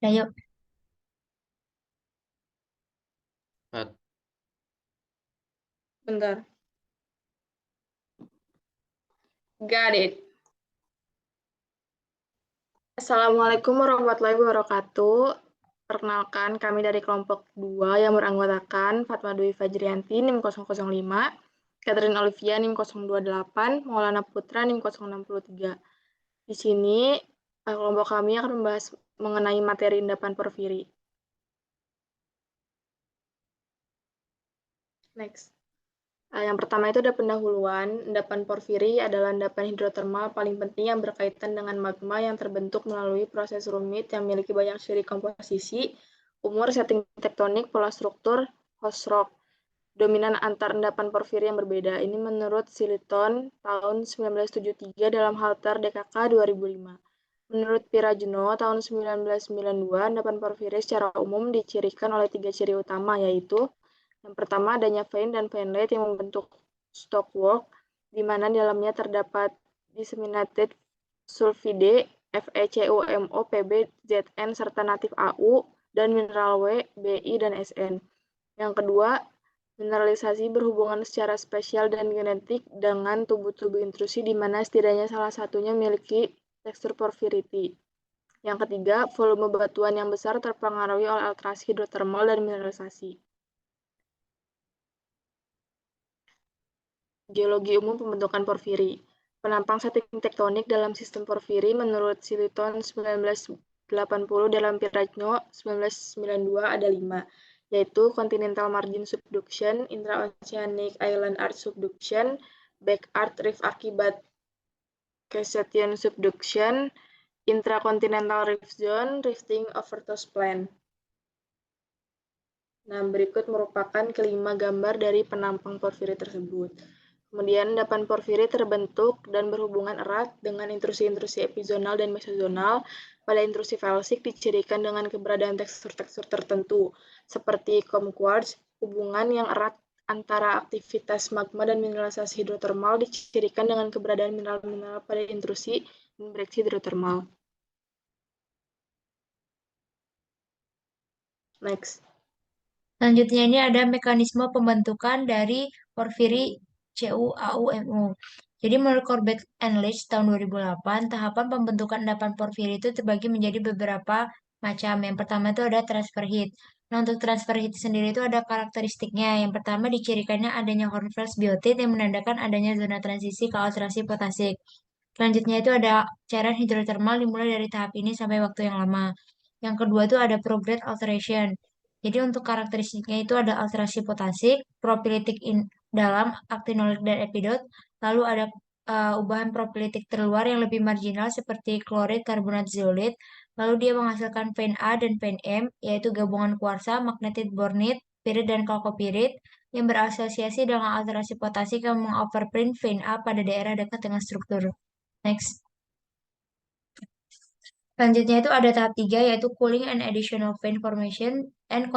Ya, yuk. But Bentar. Got it. Assalamualaikum warahmatullahi wabarakatuh. Perkenalkan, kami dari kelompok 2 yang beranggotakan Fatma Dwi Fajrianti NIM 005, Catherine Olivia NIM 028, Maulana Putra NIM 063. Di sini kelompok kami akan membahas mengenai materi endapan porfiri. Next. Yang pertama itu ada pendahuluan. Endapan porfiri adalah endapan hidrotermal paling penting yang berkaitan dengan magma yang terbentuk melalui proses rumit yang memiliki banyak ciri komposisi, umur, setting tektonik, pola struktur, host rock. Dominan antar endapan porfiri yang berbeda. Ini menurut Siliton tahun 1973 dalam Halter DKK 2005. Menurut Pirajno tahun 1992, endapan porfiri secara umum dicirikan oleh 3 ciri utama, yaitu yang pertama, adanya vein dan veinlet yang membentuk stockwork, di mana di dalamnya terdapat disseminated sulfide, FeCuMO, Pb, Zn, serta natif Au, dan mineral W, Bi, dan Sn. Yang kedua, mineralisasi berhubungan secara spesial dan genetik dengan tubuh-tubuh intrusi di mana setidaknya salah satunya memiliki tekstur porfiriti. Yang ketiga, volume batuan yang besar terpengaruhi oleh alterasi hidrotermal dan mineralisasi. Geologi umum pembentukan porfiri. Penampang setting tektonik dalam sistem porfiri menurut Siliton 1980 dalam Pirajno 1992 ada 5, yaitu continental margin subduction, intraoceanic island arc subduction, back arc rift akibat Cascadian subduction, intracontinental rift zone, rifting overtoss plain. Nah, berikut merupakan kelima gambar dari penampang porfiri tersebut. Kemudian endapan porfiri terbentuk dan berhubungan erat dengan intrusi-intrusi epizonal dan mesozonal. Pada intrusi felsik dicirikan dengan keberadaan tekstur-tekstur tertentu, seperti comb quartz. Hubungan yang erat antara aktivitas magma dan mineralisasi hidrotermal dicirikan dengan keberadaan mineral-mineral pada intrusi dan breksi hidrotermal. Next. Selanjutnya ini ada mekanisme pembentukan dari porfiri CuAuMu. Jadi menurut Corbett and Leach tahun 2008, tahapan pembentukan endapan porfiri itu terbagi menjadi beberapa macam. Yang pertama itu ada transfer heat. Nah, untuk transfer heat sendiri itu ada karakteristiknya. Yang pertama dicirikannya adanya Hornfels biotite yang menandakan adanya zona transisi ke alterasi potasik. Selanjutnya itu ada cairan hidrotermal dimulai dari tahap ini sampai waktu yang lama. Yang kedua itu ada prograde alteration. Jadi untuk karakteristiknya itu ada alterasi potasik, propilitik dalam, actinolik dan epidot. Lalu ada ubahan propilitik terluar yang lebih marginal seperti klorid, karbonat zeolit. Lalu dia menghasilkan vein A dan vein M, yaitu gabungan kuarsa, magnetit bornit, pirit dan kalkopirit yang berasosiasi dengan alterasi potasik yang mengoverprint vein A pada daerah dekat dengan struktur. Next. Selanjutnya itu ada tahap 3 yaitu cooling and additional vein formation and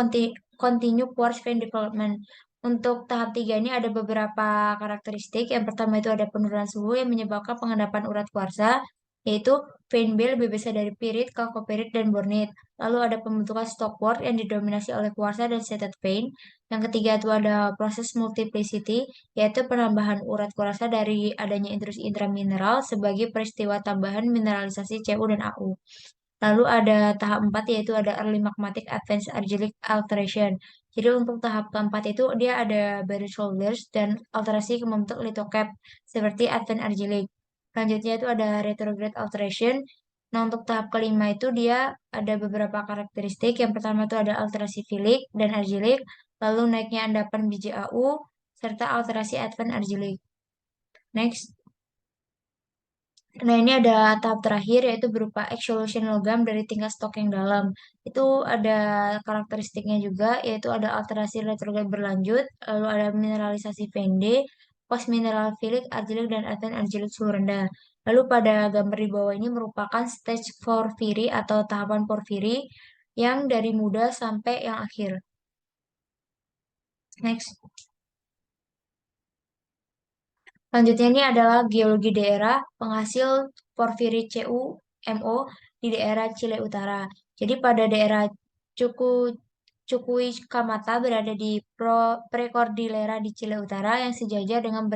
continue quartz vein development. Untuk tahap 3 ini ada beberapa karakteristik. Yang pertama itu ada penurunan suhu yang menyebabkan pengendapan urat kuarsa, yaitu vein B lebih besar dari pirit, kalkopirit, dan bornit. Lalu ada pembentukan stockwork yang didominasi oleh kuarsa dan setted vein. Yang ketiga itu ada proses multiplicity, yaitu penambahan urat kuarsa dari adanya intrusi intramineral sebagai peristiwa tambahan mineralisasi Cu dan Au. Lalu ada tahap 4 yaitu ada early magmatic advanced argillic alteration. Jadi untuk tahap keempat itu dia ada buried shoulders dan alterasi ke membentuk lithocap seperti advanced argillic. Selanjutnya itu ada retrograde alteration. Nah untuk tahap kelima itu dia ada beberapa karakteristik. Yang pertama itu ada alterasi filik dan argillic, lalu naiknya endapan biji AU, serta alterasi advanced argillic. Next. Nah, ini ada tahap terakhir yaitu berupa exsolution logam dari tingkat stok yang dalam. Itu ada karakteristiknya juga yaitu ada alterasi retrograde berlanjut, lalu ada mineralisasi VND, post mineral filik, argilik dan ethane argilik suhu rendah. Lalu pada gambar di bawah ini merupakan stage porfiri atau tahapan porfiri yang dari muda sampai yang akhir. Next. Selanjutnya ini adalah geologi daerah penghasil porfiri CuMO di daerah Chile Utara. Jadi pada daerah Cuku Cukuy-Kamata berada di Prekordilera di Chile Utara yang sejajar dengan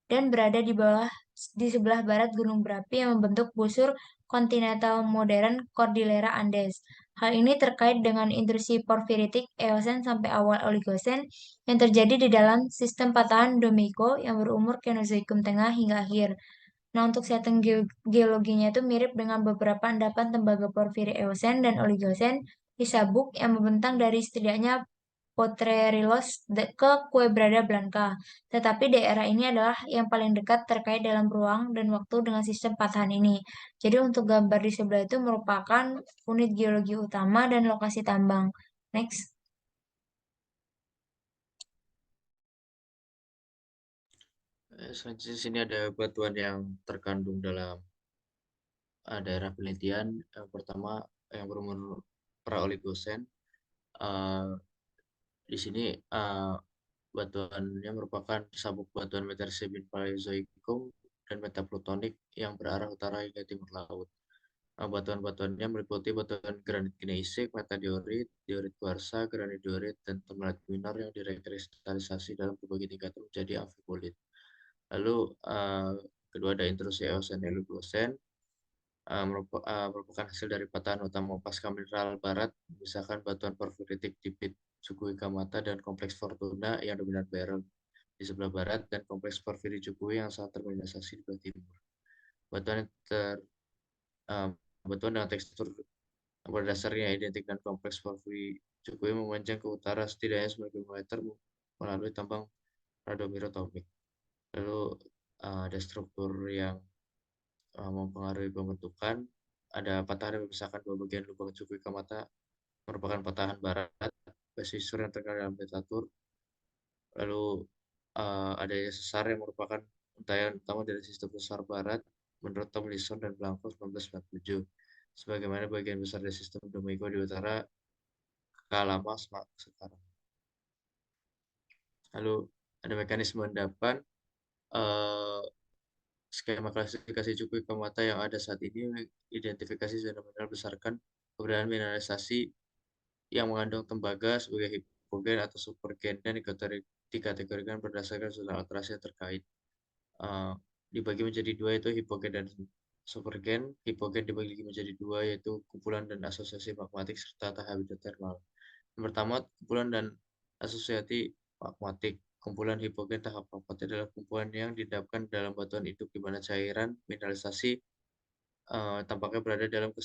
dan berada di sebelah barat gunung berapi yang membentuk busur kontinental modern Cordillera Andes. Hal ini terkait dengan intrusi porfiritik Eosen sampai awal Oligosen yang terjadi di dalam sistem patahan Domeyko yang berumur Kenozoikum tengah hingga akhir. Nah, untuk setting geologinya itu mirip dengan beberapa endapan tembaga porfiri Eosen dan Oligosen di Sabuk yang membentang dari setidaknya Potrerillos ke Quebrada Blanca. Tetapi daerah ini adalah yang paling dekat terkait dalam ruang dan waktu dengan sistem patahan ini. Jadi untuk gambar di sebelah itu merupakan unit geologi utama dan lokasi tambang. Next. Selanjutnya sini ada batuan yang terkandung dalam daerah penelitian. Yang pertama yang berumur pra-Oligosen. Eh, di sini batuannya merupakan sabuk batuan Meteorsemin Paleozoikum dan metaplutonik yang berarah utara hingga timur laut. Batuan-batuannya meliputi batuan granit gneisik, metadiorit, diorit kuarsa, granit diorit, dan temalite minor yang direkristalisasi dalam berbagai tingkatan menjadi amfibolit. Lalu kedua ada intrusi Eosen Oligocene, merupakan hasil dari patahan utama pasca mineral barat, misalkan batuan porfiritik di pit Cukui Kamata dan kompleks Fortuna yang dominan barrel di sebelah barat dan kompleks porfiri Cukui yang sangat termineralisasi di sebelah timur. Batuan ter uh, batuan dengan tekstur pada dasarnya identik dengan kompleks porfiri Cukui memanjang ke utara setidaknya 9 km melalui tambang Radomiro Topik. Lalu ada struktur yang mempengaruhi pembentukan. Ada patahan yang memisahkan dua bagian lubang Cukui Kamata merupakan patahan barat, pesisir yang terkenal dalam literatur. Lalu adanya sesar yang merupakan untayan utama dari sistem sesar barat menurut Tomlinson dan Blanco 1997. Sebagaimana bagian besar dari sistem Domeyko di utara Kalama sekarang. Lalu ada mekanisme endapan. Eh, Skema klasifikasi Cukui Kamata yang ada saat ini identifikasi zona mineral berdasarkan keberadaan mineralisasi yang mengandung tembaga sebagai hipogen atau supergen dan dikategorikan berdasarkan zona alterasi yang terkait. Dibagi menjadi dua yaitu hipogen dan supergen. Hipogen dibagi menjadi dua yaitu kumpulan dan asosiasi magmatik serta tahap hidrotermal. Yang pertama, kumpulan dan asosiasi magmatik. Kumpulan hipogen tahap magmatik adalah kumpulan yang didapatkan dalam batuan hidup di mana cairan mineralisasi tampaknya berada dalam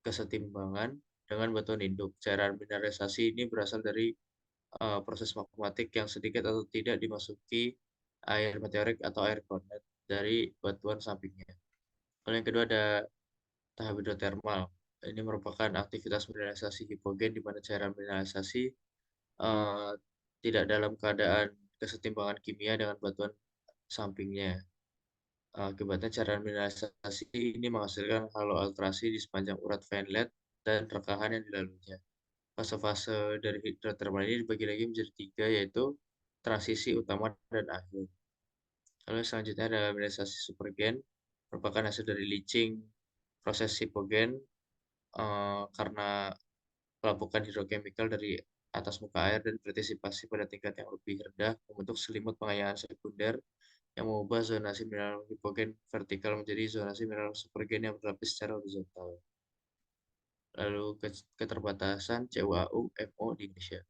kesetimbangan dengan batuan induk. Cairan mineralisasi ini berasal dari proses magmatik yang sedikit atau tidak dimasuki air meteorik atau air kornet dari batuan sampingnya. Lalu yang kedua ada tahap hidrotermal. Ini merupakan aktivitas mineralisasi hipogen di mana cairan mineralisasi uh, tidak dalam keadaan kesetimbangan kimia dengan batuan sampingnya. Akibatnya cairan mineralisasi ini menghasilkan halo alterasi di sepanjang urat Van dan rekahan yang dilaluinya. Fase-fase dari hidrotermal ini dibagi lagi menjadi tiga, yaitu transisi utama dan akhir. Lalu selanjutnya ada mineralisasi supergen, merupakan hasil dari leaching proses hipogen karena pelapukan hidrokemikal dari atas muka air dan partisipasi pada tingkat yang lebih rendah membentuk selimut pengayaan sekunder yang mengubah zonasi mineral hipogen vertikal menjadi zonasi mineral supergen yang berlapis secara horizontal. Lalu keterbatasan CUAU MO di Indonesia.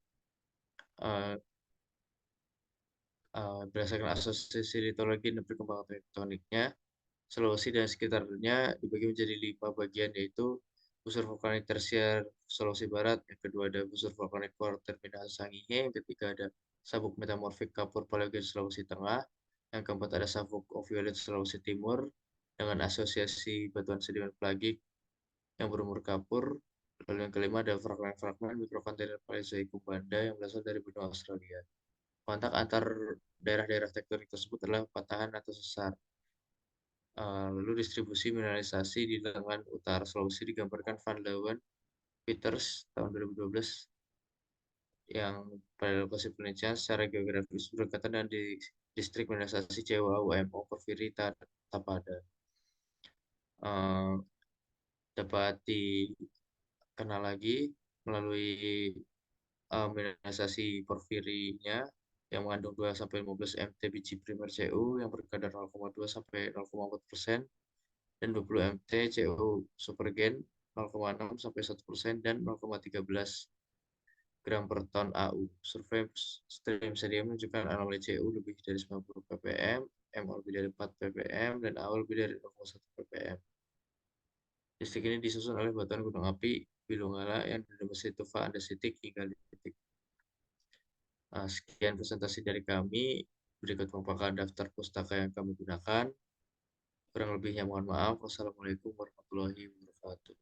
Berdasarkan asosiasi litologi dan perkembangan tektoniknya, Sulawesi dan sekitarnya dibagi menjadi 5 bagian, yaitu busur vulkanik tersier Sulawesi Barat, yang kedua ada busur vulkanik kuarter Minahasa Sangihe, yang ketiga ada sabuk metamorfik kapur paleogen Sulawesi Tengah, yang keempat ada sabuk oviolet Sulawesi Timur dengan asosiasi batuan sedimen pelagik yang berumur kapur. Lalu yang kelima ada fragmen-fragmen mikrokontainer Paleozoikum Banda yang berasal dari benua Australia. Kontak antar daerah-daerah tektonik tersebut adalah patahan atau sesar. Lalu distribusi mineralisasi di lengan utara Sulawesi digambarkan Van Leeuwen Peters tahun 2012 yang pada lokasi penelitian secara geografis berdekatan dengan di distrik mineralisasi CWA-UMO Porfiri Tapada. Dapat kenal lagi melalui mineralisasi porfirinya yang mengandung 2-15 Mt biji primer Cu yang berkadar 0,2-0,4% dan 20 Mt Cu supergen 0,6-1% dan 0,13 gram per ton AU. Survei stream sedia menunjukkan anomali Cu lebih dari 90 ppm, MO lebih dari 4 ppm, dan AU lebih dari 0,1 ppm. Distrik ini disusun oleh batuan gunung api Bilungala yang didominasi tufa andesitik hingga litik. Nah, sekian presentasi dari kami. Berikut merupakan daftar pustaka yang kami gunakan. Kurang lebihnya mohon maaf. Wassalamualaikum warahmatullahi wabarakatuh.